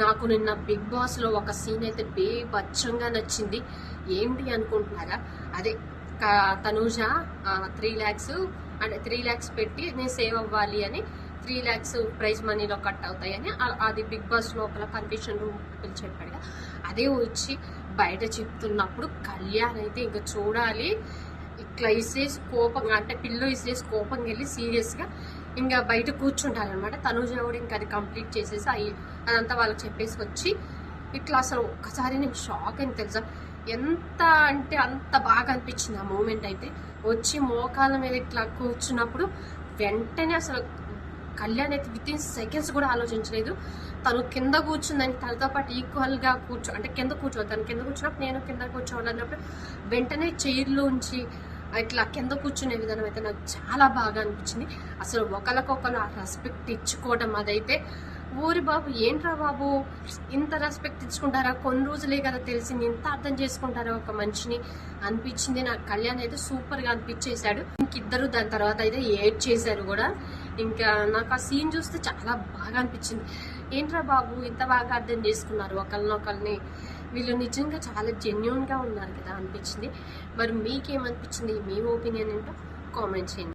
నాకు నిన్న big boss లో ఒక సీన్ అయితే బేభత్సంగా నచ్చింది. ఏంటి అనుకుంటున్నారా? అదే తనూజ 3 lakhs అంటే 3 lakhs పెట్టి నేను సేవ్ అవ్వాలి అని 3 lakhs ప్రైజ్ మనీలో కట్ అవుతాయని అది బిగ్ బాస్ లోపల కన్ఫ్యూషన్ రూమ్ చెప్పాడు. అదే వచ్చి బయట చెప్తున్నప్పుడు కళ్యాణ్ అయితే ఇంకా చూడాలి, ఇట్లా ఇసేసి కోపంగా అంటే పిల్లో ఇసేసి కోపంగా వెళ్ళి సీరియస్గా ఇంకా బయట కూర్చుంటారనమాట. తనూజ కూడా ఇంకా అది కంప్లీట్ చేసేసి అదంతా వాళ్ళకి చెప్పేసి వచ్చి ఇట్లా అసలు ఒక్కసారి నేను షాక్ అని తెలుసా, ఎంత అంటే అంత బాగా అనిపించింది ఆ మూమెంట్. అయితే వచ్చి మోకాళ్ళ మీద ఇట్లా కూర్చున్నప్పుడు వెంటనే అసలు కళ్యాణ్ అయితే వితిన్ సెకండ్స్ కూడా ఆలోచించలేదు. తను కింద కూర్చుందని తనతో పాటు ఈక్వల్గా అంటే కింద కూర్చోవాలి, తను కింద కూర్చున్నప్పుడు నేను కింద కూర్చోవాలన్నప్పుడు వెంటనే చైర్లోంచి ఇట్లా కింద కూర్చునే విధానం అయితే నాకు చాలా బాగా అనిపించింది. అసలు ఒకరికొకరు ఆ రెస్పెక్ట్ ఇచ్చుకోవడం అదైతే ఊరి బాబు ఏంట్రా బాబు ఇంత రెస్పెక్ట్ ఇచ్చుకుంటారా, కొన్ని రోజులే కదా తెలిసింది, ఇంత అర్థం చేసుకుంటారా ఒక మనిషిని అనిపించింది. నాకు కళ్యాణ్ అయితే సూపర్గా అనిపించేశాడు. ఇంకిద్దరు దాని తర్వాత అయితే ఏడ్ చేశారు కూడా. ఇంకా నాకు ఆ సీన్ చూస్తే చాలా బాగా అనిపించింది. ఏంట్రా బాబు ఇంత బాగా అర్థం చేసుకున్నారు ఒకరినొకరిని, వీళ్ళు నిజంగా చాలా జెన్యూన్గా ఉన్నారు కదా అనిపించింది. మరి మీకేమనిపించింది? మీ ఒపీనియన్ ఏంటో కామెంట్ చేయండి.